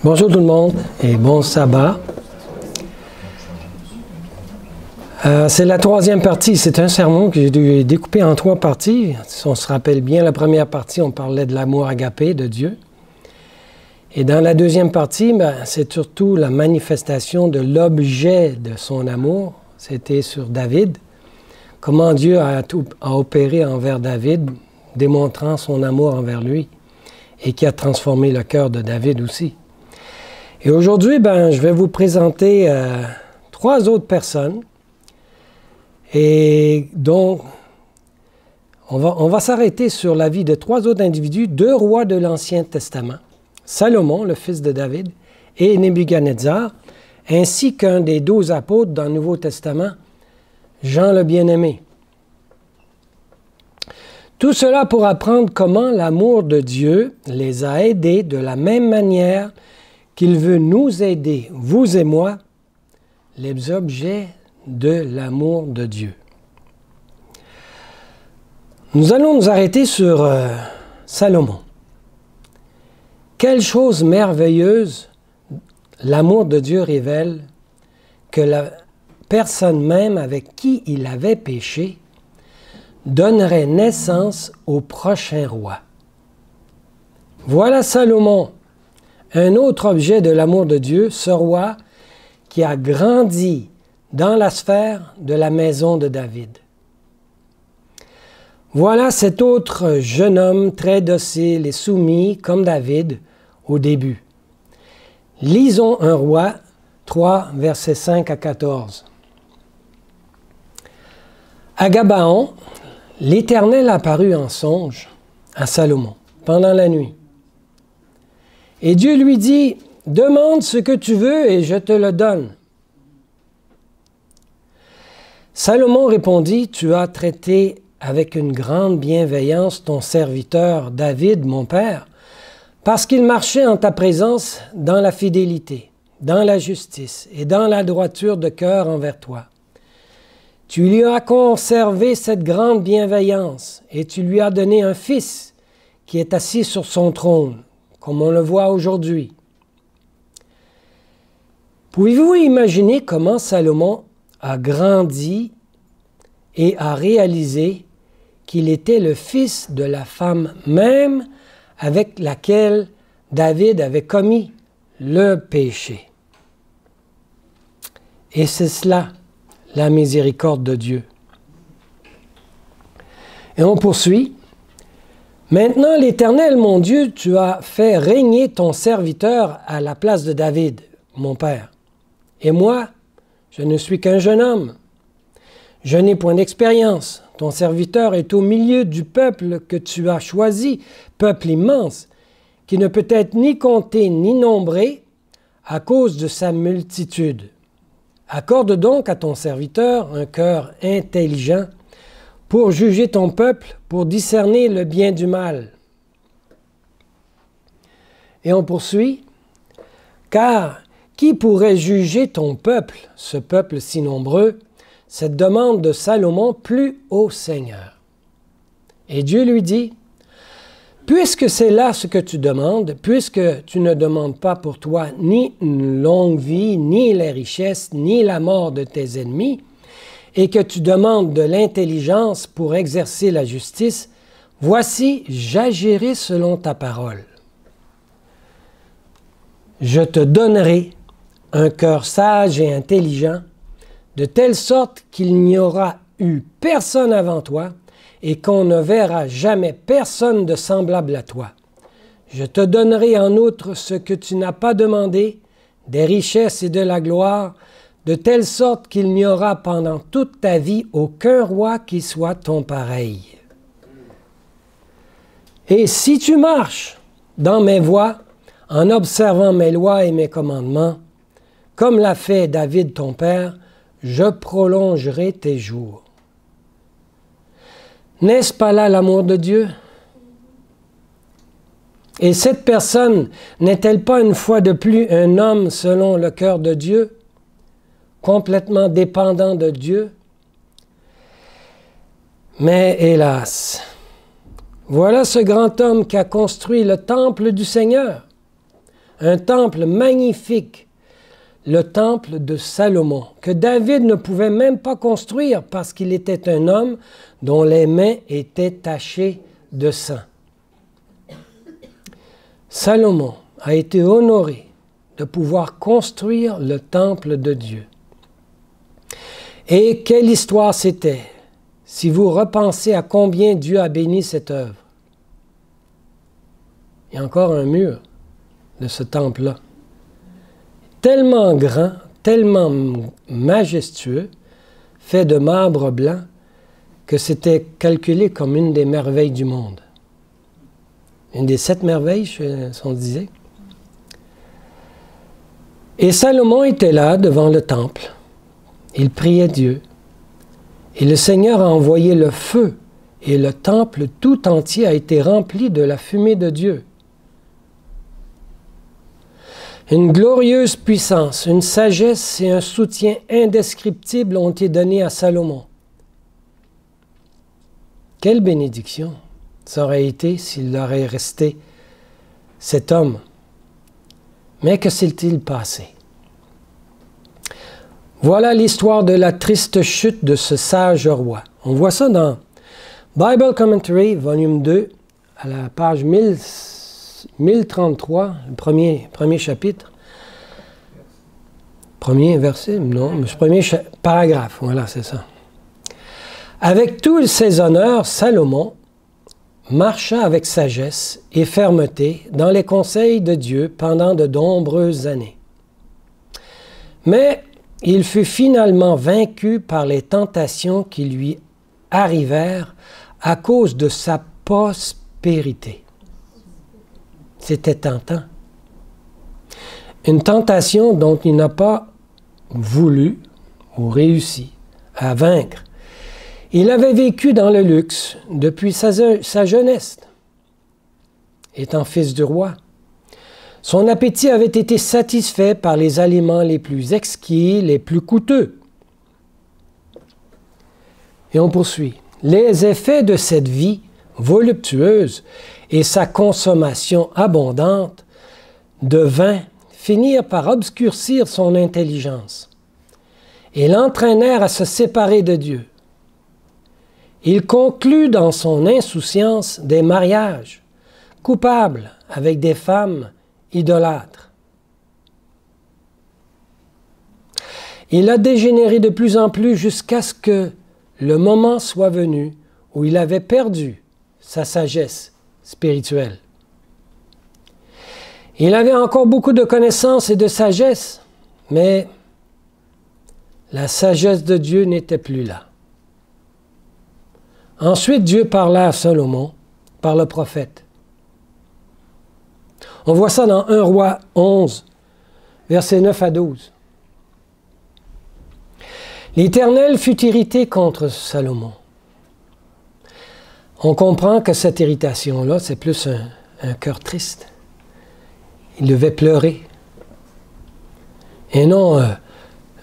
Bonjour tout le monde et bon sabbat. C'est la troisième partie. C'est un sermon que j'ai dû découper en trois parties. Si on se rappelle bien, la première partie, on parlait de l'amour agapé de Dieu. Et dans la deuxième partie, c'est surtout la manifestation de l'objet de son amour. C'était sur David. Comment Dieu a opéré envers David, démontrant son amour envers lui et qui a transformé le cœur de David aussi. Et aujourd'hui, je vais vous présenter trois autres personnes. Et donc, on va s'arrêter sur la vie de trois autres individus, deux rois de l'Ancien Testament, Salomon, le fils de David, et Nebuchadnezzar, ainsi qu'un des 12 apôtres dans le Nouveau Testament, Jean le Bien-Aimé. Tout cela pour apprendre comment l'amour de Dieu les a aidés de la même manière qu'il veut nous aider, vous et moi, les objets de l'amour de Dieu. Nous allons nous arrêter sur Salomon. Quelle chose merveilleuse l'amour de Dieu révèle que la personne même avec qui il avait péché donnerait naissance au prochain roi. Voilà Salomon, un autre objet de l'amour de Dieu, ce roi qui a grandi dans la sphère de la maison de David. Voilà cet autre jeune homme très docile et soumis comme David au début. Lisons 1 Roi 3, versets 5 à 14. À Gabaon, l'Éternel apparut en songe à Salomon pendant la nuit. Et Dieu lui dit, « Demande ce que tu veux et je te le donne. » Salomon répondit, « Tu as traité avec une grande bienveillance ton serviteur David, mon père, parce qu'il marchait en ta présence dans la fidélité, dans la justice et dans la droiture de cœur envers toi. Tu lui as conservé cette grande bienveillance et tu lui as donné un fils qui est assis sur son trône, comme on le voit aujourd'hui. » Pouvez-vous imaginer comment Salomon a grandi et a réalisé qu'il était le fils de la femme même avec laquelle David avait commis le péché? Et c'est cela, la miséricorde de Dieu. Et on poursuit. « Maintenant, l'Éternel, mon Dieu, tu as fait régner ton serviteur à la place de David, mon père. Et moi, je ne suis qu'un jeune homme. Je n'ai point d'expérience. Ton serviteur est au milieu du peuple que tu as choisi, peuple immense, qui ne peut être ni compté ni nombré à cause de sa multitude. Accorde donc à ton serviteur un cœur intelligent pour juger ton peuple, pour discerner le bien du mal. » Et on poursuit. « Car qui pourrait juger ton peuple, ce peuple si nombreux? » Cette demande de Salomon plut au Seigneur. Et Dieu lui dit, « Puisque c'est là ce que tu demandes, puisque tu ne demandes pas pour toi ni une longue vie, ni les richesses, ni la mort de tes ennemis, et que tu demandes de l'intelligence pour exercer la justice, voici, j'agirai selon ta parole. Je te donnerai un cœur sage et intelligent, de telle sorte qu'il n'y aura eu personne avant toi et qu'on ne verra jamais personne de semblable à toi. Je te donnerai en outre ce que tu n'as pas demandé, des richesses et de la gloire, de telle sorte qu'il n'y aura pendant toute ta vie aucun roi qui soit ton pareil. Et si tu marches dans mes voies, en observant mes lois et mes commandements, comme l'a fait David ton père, je prolongerai tes jours. » N'est-ce pas là l'amour de Dieu? Et cette personne n'est-elle pas une fois de plus un homme selon le cœur de Dieu, complètement dépendant de Dieu? Mais hélas, voilà ce grand homme qui a construit le temple du Seigneur, un temple magnifique, le temple de Salomon, que David ne pouvait même pas construire parce qu'il était un homme dont les mains étaient tachées de sang. Salomon a été honoré de pouvoir construire le temple de Dieu. Et quelle histoire c'était, si vous repensez à combien Dieu a béni cette œuvre. Il y a encore un mur de ce temple-là. Tellement grand, tellement majestueux, fait de marbre blanc, que c'était calculé comme une des merveilles du monde. Une des 7 merveilles, si on disait. Et Salomon était là, devant le temple. Il priait Dieu. Et le Seigneur a envoyé le feu, et le temple tout entier a été rempli de la fumée de Dieu. Une glorieuse puissance, une sagesse et un soutien indescriptibles ont été donnés à Salomon. Quelle bénédiction ça aurait été s'il aurait resté cet homme. Mais que s'est-il passé? Voilà l'histoire de la triste chute de ce sage roi. On voit ça dans Bible Commentary, volume 2, à la page 1033, le premier chapitre. Premier verset? Non, mais premier paragraphe, voilà, c'est ça. Avec tous ses honneurs, Salomon marcha avec sagesse et fermeté dans les conseils de Dieu pendant de nombreuses années. Mais il fut finalement vaincu par les tentations qui lui arrivèrent à cause de sa prospérité. C'était tentant. Une tentation dont il n'a pas voulu ou réussi à vaincre. Il avait vécu dans le luxe depuis sa jeunesse, étant fils du roi. Son appétit avait été satisfait par les aliments les plus exquis, les plus coûteux. Et on poursuit. Les effets de cette vie voluptueuse et sa consommation abondante de vin finirent par obscurcir son intelligence et l'entraînèrent à se séparer de Dieu. Il conclut dans son insouciance des mariages coupables avec des femmes idolâtres. Il a dégénéré de plus en plus jusqu'à ce que le moment soit venu où il avait perdu sa sagesse spirituelle. Il avait encore beaucoup de connaissances et de sagesse, mais la sagesse de Dieu n'était plus là. Ensuite, Dieu parla à Salomon par le prophète. On voit ça dans 1 Roi 11, versets 9 à 12. L'Éternel fut irrité contre Salomon. On comprend que cette irritation-là, c'est plus un cœur triste. Il devait pleurer. Et non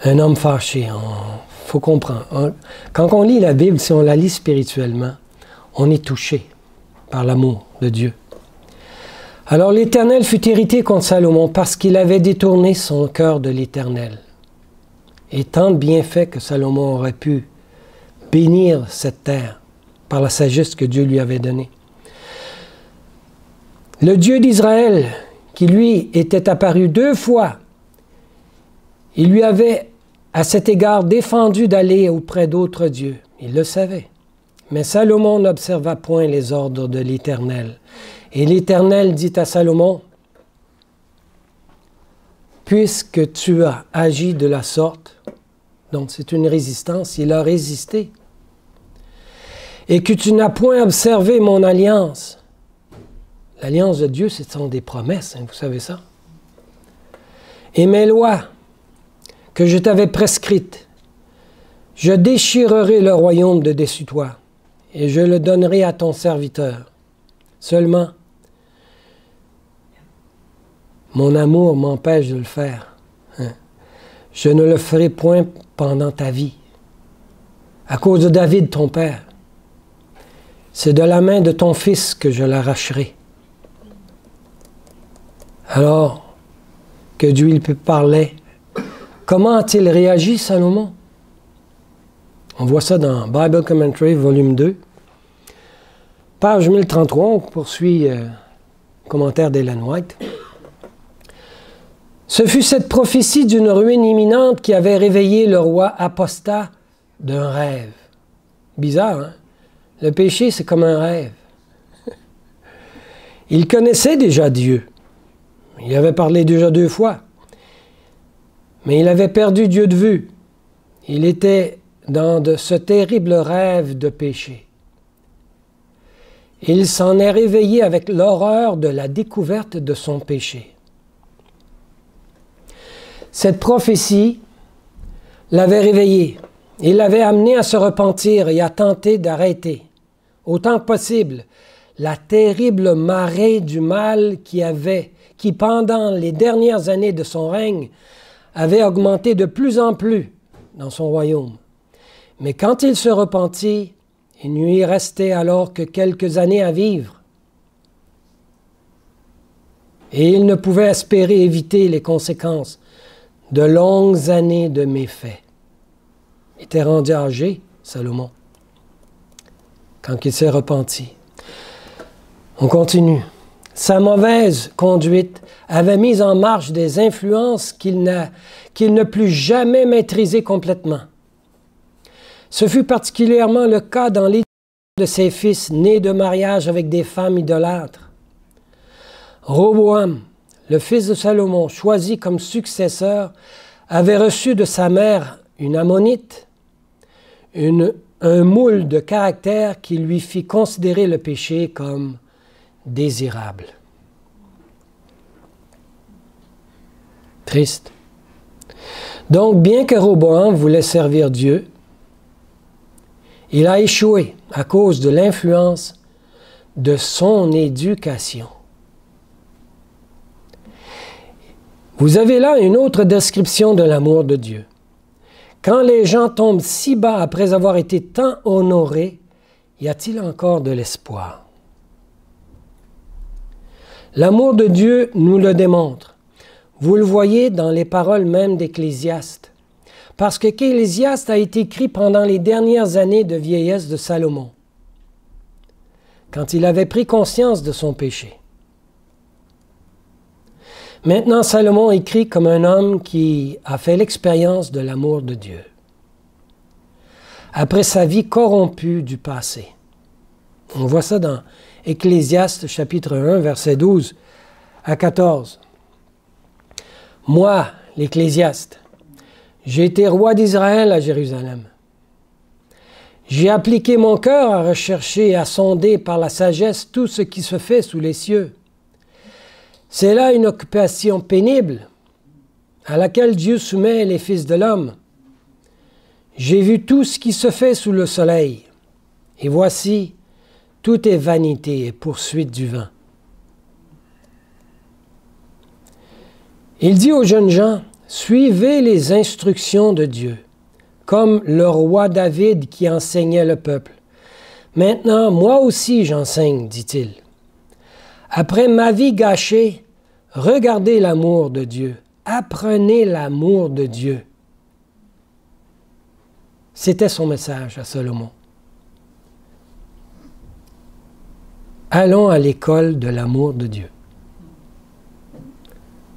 un homme fâché. Il faut comprendre. Quand on lit la Bible, si on la lit spirituellement, on est touché par l'amour de Dieu. Alors l'Éternel fut irrité contre Salomon parce qu'il avait détourné son cœur de l'Éternel. Et tant de bienfaits que Salomon aurait pu bénir cette terre par la sagesse que Dieu lui avait donnée. Le Dieu d'Israël, qui lui était apparu 2 fois, il lui avait à cet égard défendu d'aller auprès d'autres dieux. Il le savait. Mais Salomon n'observa point les ordres de l'Éternel. Et l'Éternel dit à Salomon, « Puisque tu as agi de la sorte, donc c'est une résistance, il a résisté, et que tu n'as point observé mon alliance. » L'alliance de Dieu, ce sont des promesses, hein, vous savez ça. « Et mes lois, que je t'avais prescrites, je déchirerai le royaume de dessus toi, et je le donnerai à ton serviteur. Seulement, mon amour m'empêche de le faire. Hein. Je ne le ferai point pendant ta vie, à cause de David, ton père. C'est de la main de ton fils que je l'arracherai. Alors, que Dieu lui parlait. Comment a-t-il réagi, Salomon? On voit ça dans Bible Commentary, volume 2. Page 1033, on poursuit commentaire d'Ellen White. Ce fut cette prophétie d'une ruine imminente qui avait réveillé le roi apostat d'un rêve. Bizarre, hein? Le péché, c'est comme un rêve. Il connaissait déjà Dieu. Il avait parlé déjà 2 fois. Mais il avait perdu Dieu de vue. Il était dans ce terrible rêve de péché. Il s'en est réveillé avec l'horreur de la découverte de son péché. Cette prophétie l'avait réveillé. Il l'avait amené à se repentir et à tenter d'arrêter, autant que possible, la terrible marée du mal qui pendant les dernières années de son règne, avait augmenté de plus en plus dans son royaume. Mais quand il se repentit, il ne lui restait alors que quelques années à vivre. Et il ne pouvait espérer éviter les conséquences de longues années de méfaits. Il était rendu âgé, Salomon, quand il s'est repenti. On continue. Sa mauvaise conduite avait mis en marche des influences qu'il ne put jamais maîtriser complètement. Ce fut particulièrement le cas dans l'éducation de ses fils nés de mariage avec des femmes idolâtres. Roboam, le fils de Salomon, choisi comme successeur, avait reçu de sa mère, une ammonite, un moule de caractère qui lui fit considérer le péché comme désirable. Triste. Donc, bien que Roboam voulait servir Dieu, il a échoué à cause de l'influence de son éducation. Vous avez là une autre description de l'amour de Dieu. Quand les gens tombent si bas après avoir été tant honorés, y a-t-il encore de l'espoir? L'amour de Dieu nous le démontre. Vous le voyez dans les paroles même d'Ecclésiaste. Parce que qu'Ecclésiaste a été écrit pendant les dernières années de vieillesse de Salomon, quand il avait pris conscience de son péché. Maintenant, Salomon écrit comme un homme qui a fait l'expérience de l'amour de Dieu, après sa vie corrompue du passé. On voit ça dans Ecclésiaste chapitre 1, versets 12 à 14. Moi, l'Ecclésiaste, j'ai été roi d'Israël à Jérusalem. J'ai appliqué mon cœur à rechercher et à sonder par la sagesse tout ce qui se fait sous les cieux. C'est là une occupation pénible à laquelle Dieu soumet les fils de l'homme. J'ai vu tout ce qui se fait sous le soleil, et voici, tout est vanité et poursuite du vent. Il dit aux jeunes gens, suivez les instructions de Dieu, comme le roi David qui enseignait le peuple. Maintenant, moi aussi j'enseigne, dit-il. Après ma vie gâchée, regardez l'amour de Dieu, apprenez l'amour de Dieu. C'était son message à Salomon. Allons à l'école de l'amour de Dieu.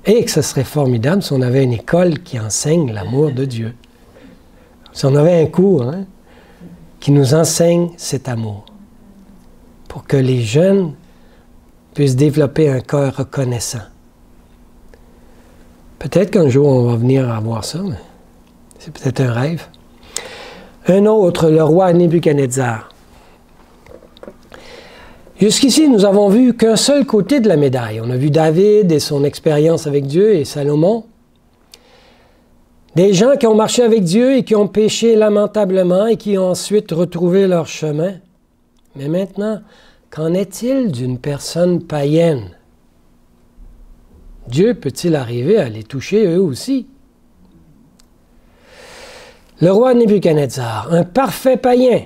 Et que ce serait formidable si on avait une école qui enseigne l'amour de Dieu. Si on avait un cours qui nous enseigne cet amour, pour que les jeunes puissent développer un cœur reconnaissant. Peut-être qu'un jour on va venir à voir ça, mais c'est peut-être un rêve. Un autre, le roi Nebuchadnezzar. Jusqu'ici, nous avons vu qu'un seul côté de la médaille. On a vu David et son expérience avec Dieu et Salomon. Des gens qui ont marché avec Dieu et qui ont péché lamentablement et qui ont ensuite retrouvé leur chemin. Mais maintenant, qu'en est-il d'une personne païenne? Dieu peut-il arriver à les toucher eux aussi? Le roi Nebuchadnezzar, un parfait païen,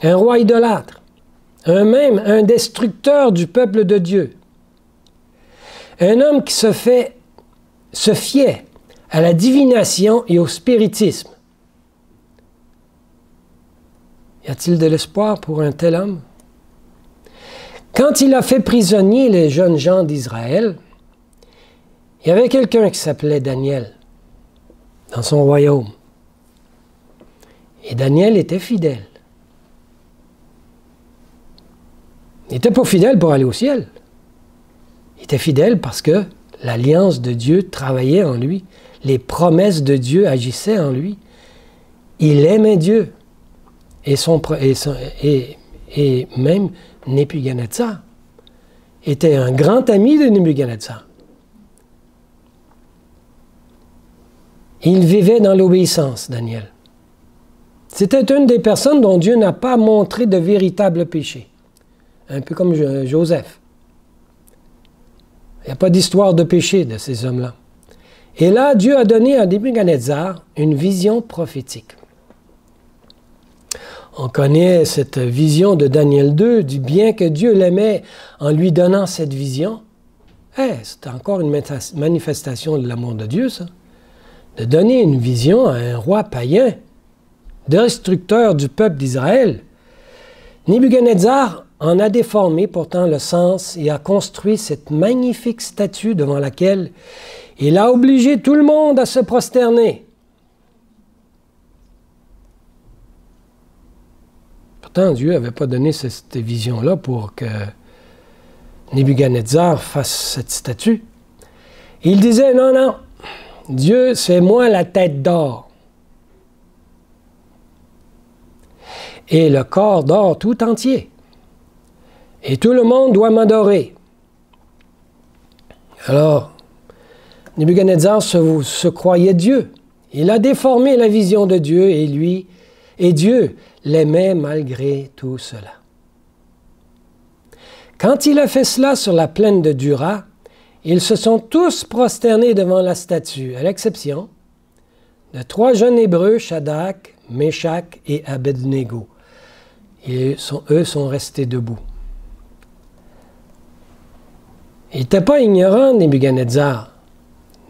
un roi idolâtre, un destructeur du peuple de Dieu, Un homme qui se fiait à la divination et au spiritisme. Y a-t-il de l'espoir pour un tel homme? Quand il a fait prisonnier les jeunes gens d'Israël, il y avait quelqu'un qui s'appelait Daniel dans son royaume. Et Daniel était fidèle. Il n'était pas fidèle pour aller au ciel. Il était fidèle parce que l'alliance de Dieu travaillait en lui. Les promesses de Dieu agissaient en lui. Il aimait Dieu. Et même Nebuchadnezzar était un grand ami de Nebuchadnezzar. Il vivait dans l'obéissance, Daniel. C'était une des personnes dont Dieu n'a pas montré de véritable péché. Un peu comme Joseph. Il n'y a pas d'histoire de péché de ces hommes-là. Et là, Dieu a donné à Nebuchadnezzar une vision prophétique. On connaît cette vision de Daniel 2, du bien que Dieu l'aimait en lui donnant cette vision. C'est encore une manifestation de l'amour de Dieu, ça. De donner une vision à un roi païen, destructeur du peuple d'Israël. Nebuchadnezzar en a déformé pourtant le sens et a construit cette magnifique statue devant laquelle il a obligé tout le monde à se prosterner. Pourtant, Dieu n'avait pas donné cette vision-là pour que Nebuchadnezzar fasse cette statue. Il disait, non, non, Dieu, c'est moi la tête d'or. Et le corps d'or tout entier. Et tout le monde doit m'adorer. Alors, Nebuchadnezzar se croyait Dieu. Il a déformé la vision de Dieu et Dieu l'aimait malgré tout cela. Quand il a fait cela sur la plaine de Dura, ils se sont tous prosternés devant la statue, à l'exception de 3 jeunes Hébreux, Shadrach, Meshach et Abednego. Et eux sont restés debout. Il n'était pas ignorant, Nebuchadnezzar,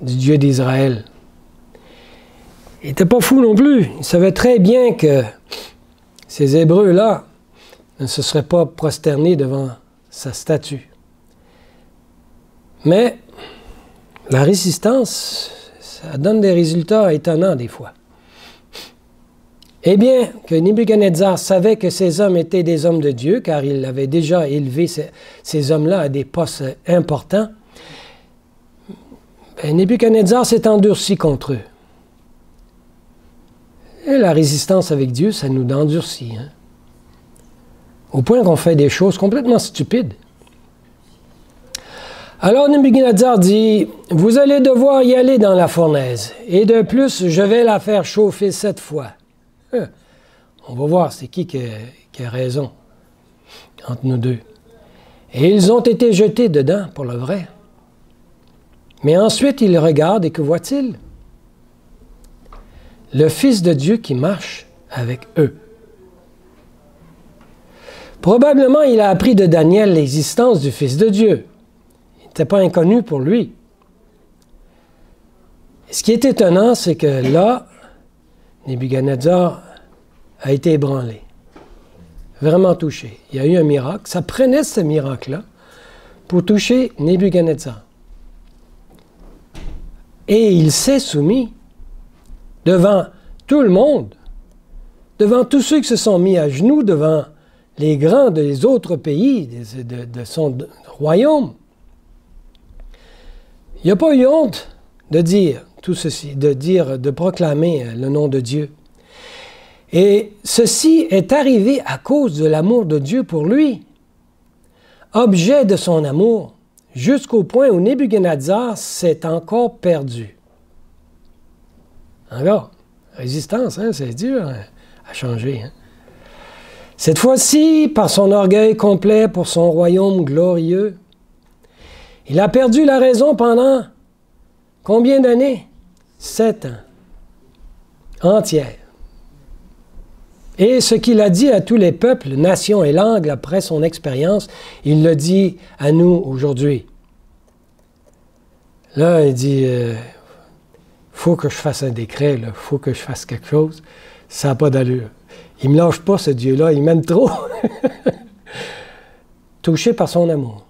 du Dieu d'Israël. Il n'était pas fou non plus. Il savait très bien que ces Hébreux-là ne se seraient pas prosternés devant sa statue. Mais la résistance, ça donne des résultats étonnants des fois. Eh bien, que Nebuchadnezzar savait que ces hommes étaient des hommes de Dieu, car il avait déjà élevé ces hommes-là à des postes importants, Nebuchadnezzar s'est endurci contre eux. Et la résistance avec Dieu, ça nous endurcit. Hein? Au point qu'on fait des choses complètement stupides. Alors Nebuchadnezzar dit, « Vous allez devoir y aller dans la fournaise, et de plus, je vais la faire chauffer 7 fois. » On va voir c'est qui a raison entre nous deux. Et ils ont été jetés dedans, pour le vrai. Mais ensuite, il regarde et que voit-il? Le Fils de Dieu qui marche avec eux. Probablement, il a appris de Daniel l'existence du Fils de Dieu. Il n'était pas inconnu pour lui. Ce qui est étonnant, c'est que là, Nebuchadnezzar a été ébranlé, vraiment touché. Il y a eu un miracle. Ça prenait ce miracle-là pour toucher Nebuchadnezzar. Et il s'est soumis devant tout le monde, devant tous ceux qui se sont mis à genoux, devant les grands des autres pays, de son royaume. Il n'a pas eu honte de dire tout ceci, de proclamer le nom de Dieu. Et ceci est arrivé à cause de l'amour de Dieu pour lui, objet de son amour, jusqu'au point où Nebuchadnezzar s'est encore perdu. Encore, résistance, hein, c'est dur à changer. Hein. Cette fois-ci, par son orgueil complet pour son royaume glorieux, il a perdu la raison pendant combien d'années? 7 ans entières. Et ce qu'il a dit à tous les peuples, nations et langues après son expérience, il le dit à nous aujourd'hui. Là, il dit, faut que je fasse un décret, il faut que je fasse quelque chose. Ça n'a pas d'allure. Il ne me lâche pas, ce Dieu-là, il m'aime trop. Touché par son amour.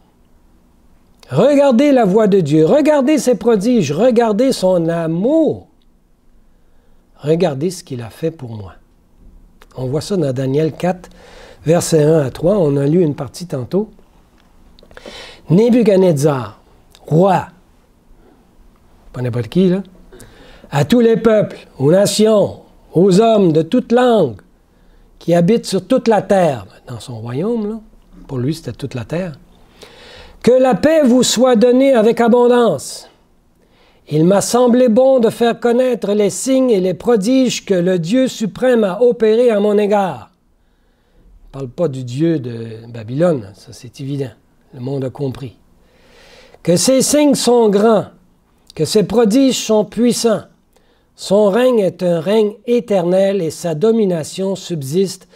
Regardez la voix de Dieu, regardez ses prodiges, regardez son amour. Regardez ce qu'il a fait pour moi. On voit ça dans Daniel 4, versets 1 à 3. On a lu une partie tantôt. Nebuchadnezzar, roi, pas n'importe qui, là, à tous les peuples, aux nations, aux hommes de toute langue qui habitent sur toute la terre, dans son royaume, là, pour lui c'était toute la terre, que la paix vous soit donnée avec abondance. Il m'a semblé bon de faire connaître les signes et les prodiges que le Dieu suprême a opérés à mon égard. Il ne parle pas du Dieu de Babylone, ça c'est évident, le monde a compris. Que ses signes sont grands, que ses prodiges sont puissants. Son règne est un règne éternel et sa domination subsiste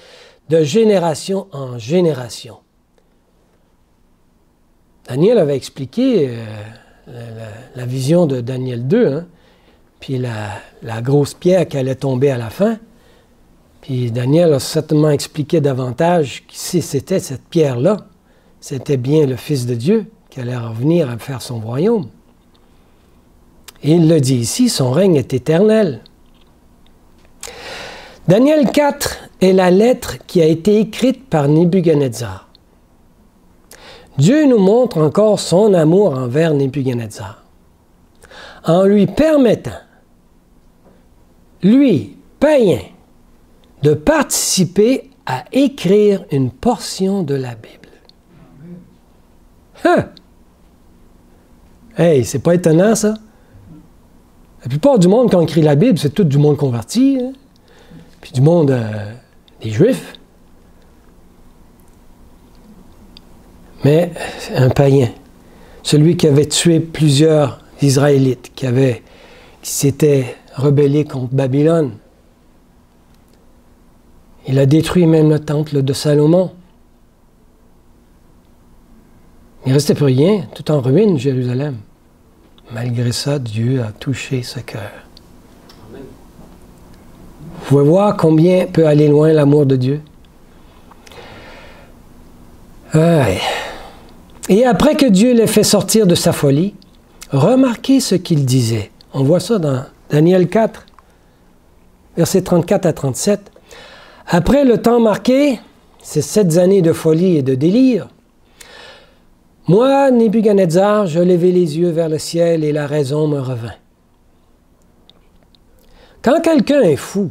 de génération en génération. Daniel avait expliqué la vision de Daniel 2, hein? Puis la grosse pierre qui allait tomber à la fin. Puis Daniel a certainement expliqué davantage que si c'était cette pierre-là, c'était bien le Fils de Dieu qui allait revenir à faire son royaume. Et il le dit ici, son règne est éternel. Daniel 4 est la lettre qui a été écrite par Nebuchadnezzar. Dieu nous montre encore son amour envers Nebuchadnezzar, en lui permettant, lui, païen, de participer à écrire une portion de la Bible. Hein? Hey, c'est pas étonnant, ça? La plupart du monde, quand on écrit la Bible, c'est tout du monde converti, hein? Puis du monde des Juifs. Mais un païen, celui qui avait tué plusieurs Israélites, qui s'était rebellé contre Babylone. Il a détruit même le temple de Salomon. Il ne restait plus rien, tout en ruine, Jérusalem. Malgré ça, Dieu a touché ce cœur. Vous pouvez voir combien peut aller loin l'amour de Dieu. Et après que Dieu l'ait fait sortir de sa folie, remarquez ce qu'il disait. On voit ça dans Daniel 4, versets 34 à 37. Après le temps marqué, ces 7 années de folie et de délire, moi, Nebuchadnezzar, je levai les yeux vers le ciel et la raison me revint. Quand quelqu'un est fou,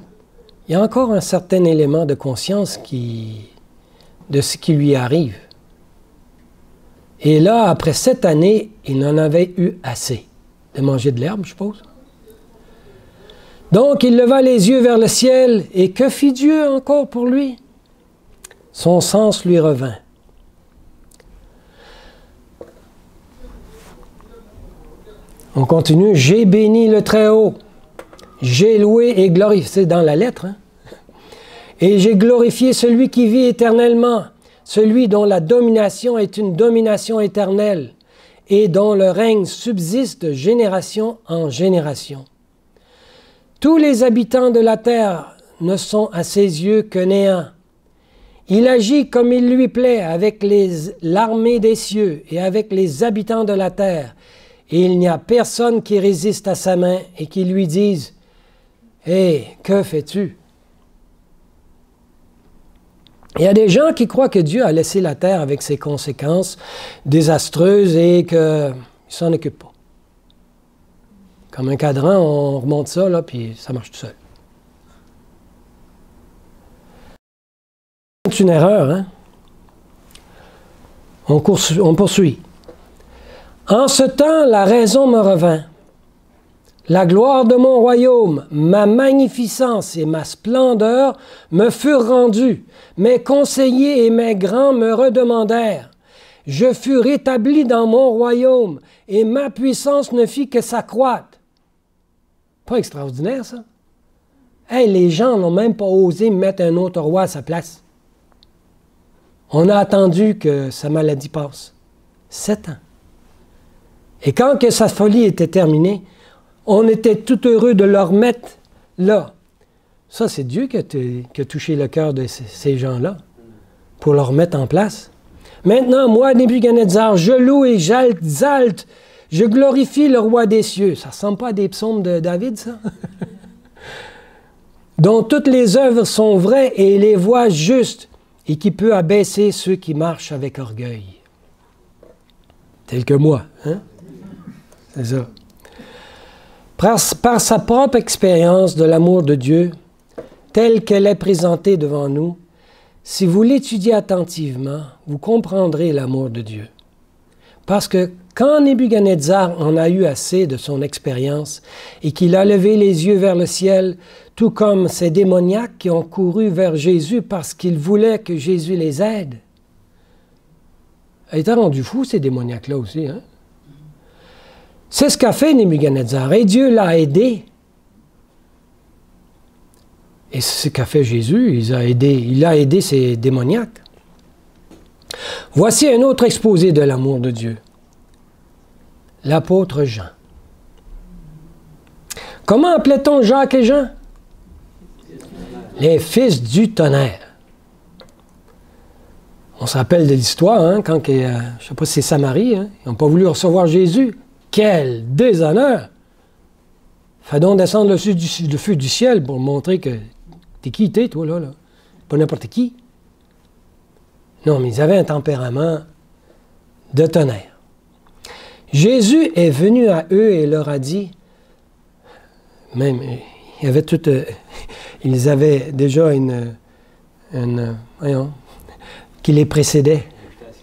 il y a encore un certain élément de conscience de ce qui lui arrive. Et là, après 7 années, il n'en avait eu assez de manger de l'herbe, je suppose. Donc, il leva les yeux vers le ciel, et que fit Dieu encore pour lui? Son sens lui revint. On continue. J'ai béni le Très-Haut. J'ai loué et glorifié. C'est dans la lettre, hein? Et j'ai glorifié celui qui vit éternellement, celui dont la domination est une domination éternelle et dont le règne subsiste de génération en génération. Tous les habitants de la terre ne sont à ses yeux que néant. Il agit comme il lui plaît avec l'armée des cieux et avec les habitants de la terre. Et il n'y a personne qui résiste à sa main et qui lui dise « Hé, que fais-tu » Il y a des gens qui croient que Dieu a laissé la terre avec ses conséquences désastreuses et qu'il ne s'en occupe pas. Comme un cadran, on remonte ça, là, puis ça marche tout seul. C'est une erreur, hein? On poursuit. En ce temps, la raison me revint. La gloire de mon royaume, ma magnificence et ma splendeur me furent rendues. Mes conseillers et mes grands me redemandèrent. Je fus rétabli dans mon royaume et ma puissance ne fit que s'accroître. Pas extraordinaire, ça? Hey, les gens n'ont même pas osé mettre un autre roi à sa place. On a attendu que sa maladie passe. 7 ans. Et quand que sa folie était terminée, on était tout heureux de le remettre là. Ça, c'est Dieu qui a touché le cœur de ces gens-là pour le remettre en place. Maintenant, moi, Nebuchadnezzar, je loue et j'exalte, je glorifie le roi des cieux. Ça ne ressemble pas à des psaumes de David, ça? Dont toutes les œuvres sont vraies et les voies justes, et qui peut abaisser ceux qui marchent avec orgueil. Tel que moi, hein? C'est ça. Par sa propre expérience de l'amour de Dieu, telle qu'elle est présentée devant nous, si vous l'étudiez attentivement, vous comprendrez l'amour de Dieu. Parce que quand Nebuchadnezzar en a eu assez de son expérience et qu'il a levé les yeux vers le ciel, tout comme ces démoniaques qui ont couru vers Jésus parce qu'ils voulaient que Jésus les aide. Ils étaient rendus fous, ces démoniaques-là aussi, hein? C'est ce qu'a fait Nebuchadnezzar, et Dieu l'a aidé. Et c'est ce qu'a fait Jésus, il a aidé ces démoniaques. Voici un autre exposé de l'amour de Dieu. L'apôtre Jean. Comment appelait-on Jacques et Jean? Les fils du tonnerre. On se rappelle de l'histoire, hein, quand, je ne sais pas si c'est Samarie, hein, ils n'ont pas voulu recevoir Jésus. Quel déshonneur! Fais donc descendre le feu du ciel pour montrer que t'es qui t'es, toi, là? Pas n'importe qui. Non, mais ils avaient un tempérament de tonnerre. Jésus est venu à eux et leur a dit, même, ils avaient déjà qui les précédait,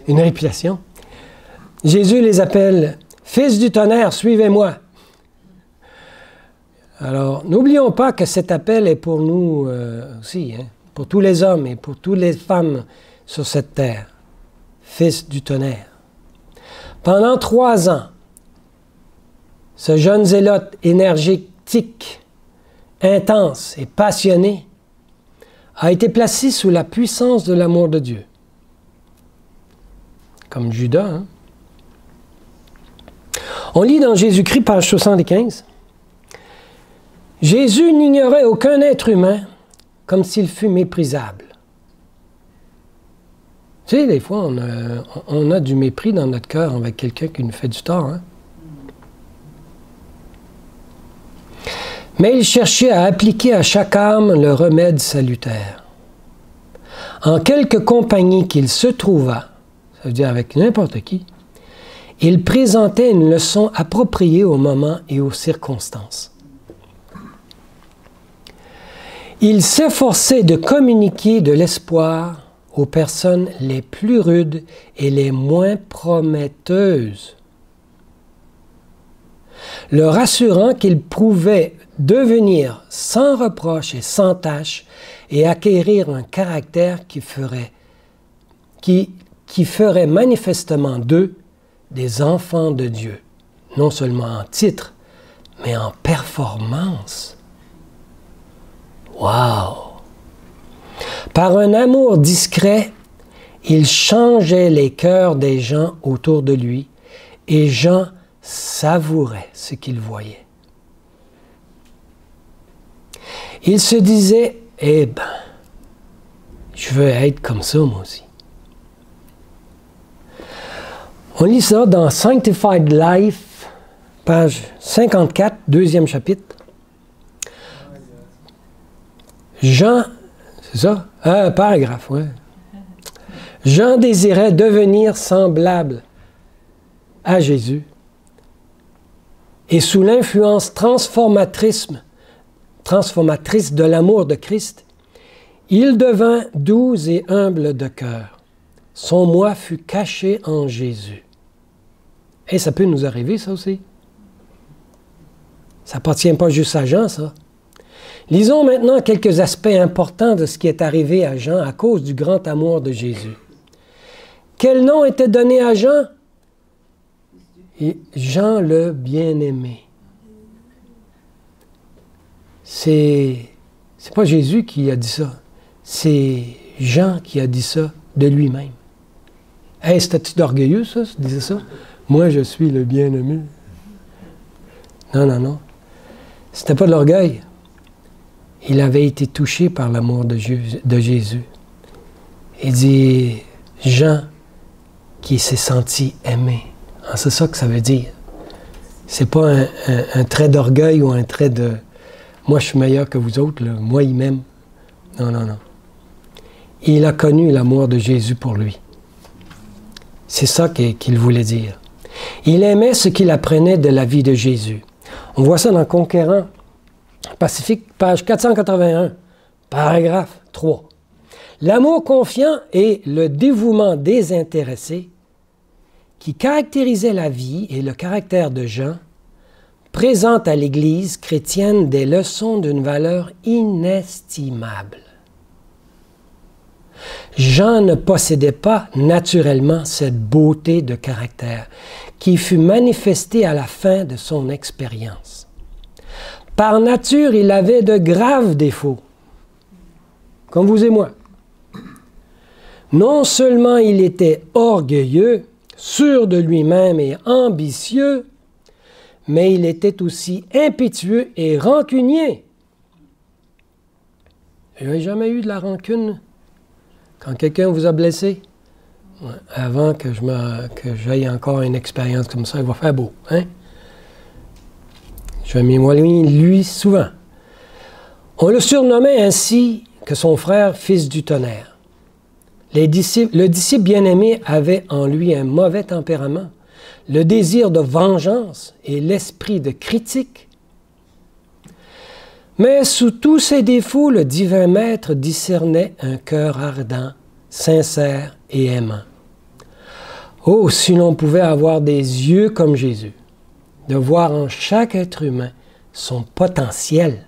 une réputation. Jésus les appelle « Fils du tonnerre, suivez-moi ». Alors, n'oublions pas que cet appel est pour nous aussi, hein, pour tous les hommes et pour toutes les femmes sur cette terre. Fils du tonnerre. Pendant 3 ans, ce jeune zélote énergétique, intense et passionné a été placé sous la puissance de l'amour de Dieu. Comme Judas, hein? On lit dans Jésus-Christ, page 75. Jésus n'ignorait aucun être humain comme s'il fût méprisable. Tu sais, des fois, on a du mépris dans notre cœur avec quelqu'un qui nous fait du tort. Hein? Mais il cherchait à appliquer à chaque âme le remède salutaire. En quelque compagnie qu'il se trouva, ça veut dire avec n'importe qui, il présentait une leçon appropriée au moment et aux circonstances. Il s'efforçait de communiquer de l'espoir aux personnes les plus rudes et les moins prometteuses, leur assurant qu'ils pouvaient devenir sans reproche et sans tâche et acquérir un caractère qui ferait manifestement d'eux des enfants de Dieu, non seulement en titre, mais en performance. Wow! Par un amour discret, il changeait les cœurs des gens autour de lui et Jean savourait ce qu'il voyait. Il se disait, eh ben, je veux être comme ça moi aussi. On lit ça dans Sanctified Life, page 54, 2e chapitre. Jean, c'est ça? Un paragraphe, oui. Jean désirait devenir semblable à Jésus. Et sous l'influence transformatrice de l'amour de Christ, il devint doux et humble de cœur. Son moi fut caché en Jésus. Et ça peut nous arriver, ça aussi. Ça n'appartient pas juste à Jean, ça. Lisons maintenant quelques aspects importants de ce qui est arrivé à Jean à cause du grand amour de Jésus. Quel nom était donné à Jean? Et Jean le bien-aimé. C'est pas Jésus qui a dit ça. C'est Jean qui a dit ça de lui-même. Hey, c'était-tu d'orgueilleux, ça, disait ça? Moi, je suis le bien-aimé. Non, non, non. C'était pas de l'orgueil. Il avait été touché par l'amour de Jésus. Il dit, Jean qui s'est senti aimé. Ah, c'est ça que ça veut dire. C'est pas un trait d'orgueil ou un trait de « moi, je suis meilleur que vous autres, là. Moi, il m'aime ». Non, non, non. Il a connu l'amour de Jésus pour lui. C'est ça qu'il voulait dire. Il aimait ce qu'il apprenait de la vie de Jésus. On voit ça dans Conquérant Pacifique, page 481, paragraphe 3. L'amour confiant et le dévouement désintéressé qui caractérisait la vie et le caractère de Jean présentent à l'Église chrétienne des leçons d'une valeur inestimable. Jean ne possédait pas naturellement cette beauté de caractère qui fut manifestée à la fin de son expérience. Par nature, il avait de graves défauts, comme vous et moi. Non seulement il était orgueilleux, sûr de lui-même et ambitieux, mais il était aussi impétueux et rancunier. Vous n'avez jamais eu de la rancune quand quelqu'un vous a blessé? Ouais, avant que j'aille encore une expérience comme ça, il va faire beau. Hein? Je vais m'éloigner de lui souvent. On le surnommait ainsi que son frère, fils du tonnerre. Le disciple bien-aimé avait en lui un mauvais tempérament, le désir de vengeance et l'esprit de critique. Mais sous tous ces défauts, le divin maître discernait un cœur ardent, sincère et aimant. Oh, si l'on pouvait avoir des yeux comme Jésus, de voir en chaque être humain son potentiel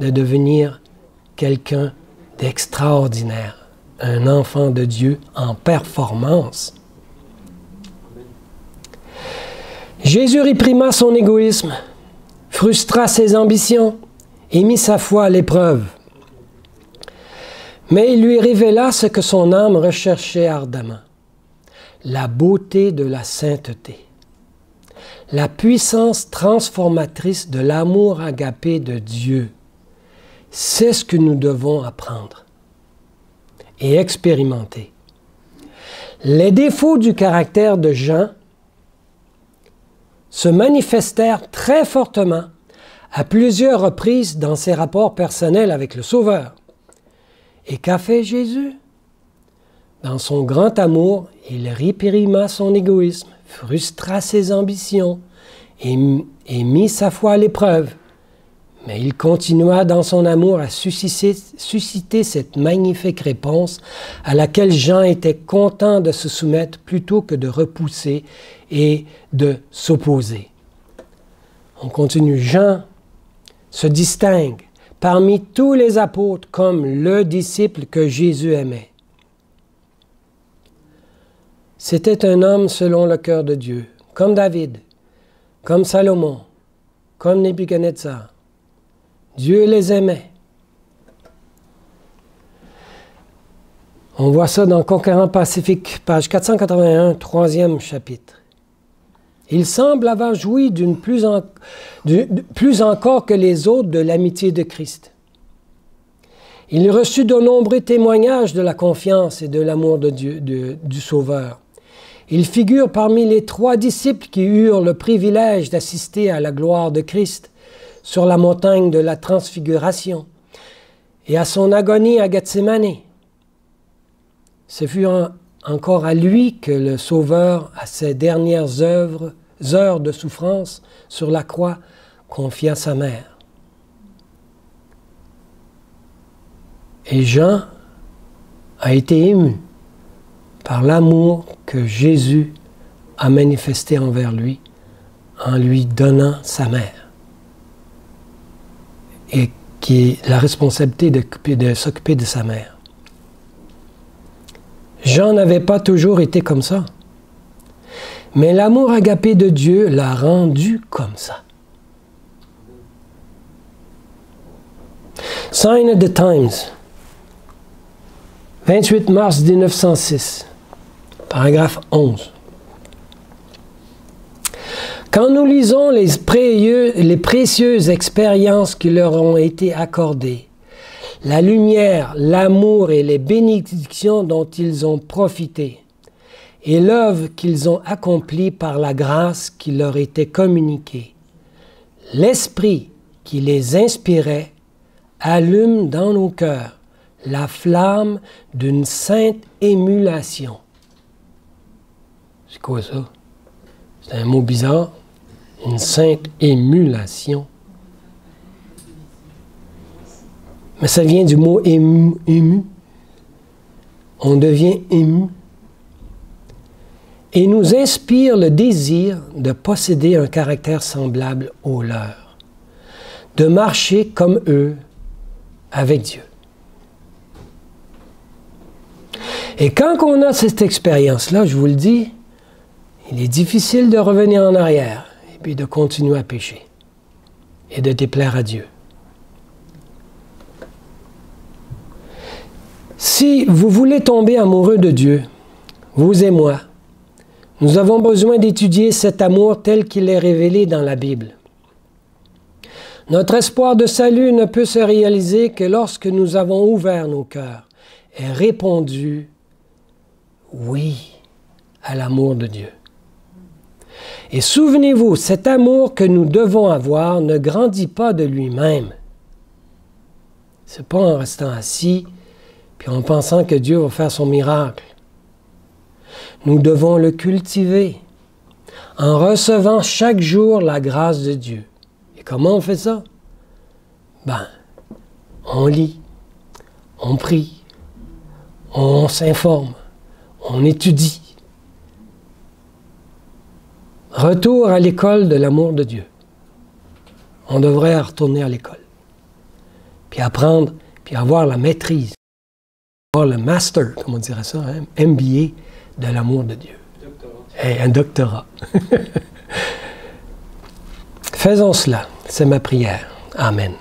de devenir quelqu'un d'extraordinaire, un enfant de Dieu en performance. Jésus réprima son égoïsme, frustra ses ambitions et mit sa foi à l'épreuve. Mais il lui révéla ce que son âme recherchait ardemment, la beauté de la sainteté, la puissance transformatrice de l'amour agapé de Dieu. C'est ce que nous devons apprendre et expérimenter. Les défauts du caractère de Jean se manifestèrent très fortement à plusieurs reprises dans ses rapports personnels avec le Sauveur. Et qu'a fait Jésus? Dans son grand amour, il réprima son égoïsme, frustra ses ambitions et mit sa foi à l'épreuve. Mais il continua dans son amour à susciter cette magnifique réponse à laquelle Jean était content de se soumettre plutôt que de repousser et de s'opposer. On continue. Jean se distingue parmi tous les apôtres comme le disciple que Jésus aimait. C'était un homme selon le cœur de Dieu, comme David, comme Salomon, comme Nebuchadnezzar. Dieu les aimait. On voit ça dans Conquérant Pacifique, page 481, 3e chapitre. Il semble avoir joui plus encore que les autres de l'amitié de Christ. Il reçut de nombreux témoignages de la confiance et de l'amour de Dieu, du Sauveur. Il figure parmi les 3 disciples qui eurent le privilège d'assister à la gloire de Christ sur la montagne de la Transfiguration et à son agonie à Gethsémani. Ce fut encore à lui que le Sauveur, à ses dernières heures de souffrance sur la croix, confia sa mère. Et Jean a été ému par l'amour que Jésus a manifesté envers lui en lui donnant sa mère. Et qui est la responsabilité de s'occuper de sa mère. Jean n'avait pas toujours été comme ça. Mais l'amour agapé de Dieu l'a rendu comme ça. Sign of the Times, 28 mars 1906, paragraphe 11. Quand nous lisons les précieuses expériences qui leur ont été accordées, la lumière, l'amour et les bénédictions dont ils ont profité, et l'œuvre qu'ils ont accomplie par la grâce qui leur était communiquée, l'Esprit qui les inspirait allume dans nos cœurs la flamme d'une sainte émulation. C'est quoi ça? C'est un mot bizarre. Une sainte émulation. Mais ça vient du mot ému. On devient ému. Et nous inspire le désir de posséder un caractère semblable au leur, de marcher comme eux avec Dieu. Et quand on a cette expérience-là, je vous le dis, il est difficile de revenir en arrière et puis de continuer à pécher et de déplaire à Dieu. Si vous voulez tomber amoureux de Dieu, vous et moi, nous avons besoin d'étudier cet amour tel qu'il est révélé dans la Bible. Notre espoir de salut ne peut se réaliser que lorsque nous avons ouvert nos cœurs et répondu « oui » à l'amour de Dieu. Et souvenez-vous, cet amour que nous devons avoir ne grandit pas de lui-même. Ce n'est pas en restant assis puis en pensant que Dieu va faire son miracle. Nous devons le cultiver en recevant chaque jour la grâce de Dieu. Et comment on fait ça? Ben, on lit, on prie, on s'informe, on étudie. Retour à l'école de l'amour de Dieu. On devrait retourner à l'école, puis apprendre, puis avoir la maîtrise, avoir le master, comme on dirait ça, hein? MBA de l'amour de Dieu. Et un doctorat. Faisons cela, c'est ma prière. Amen.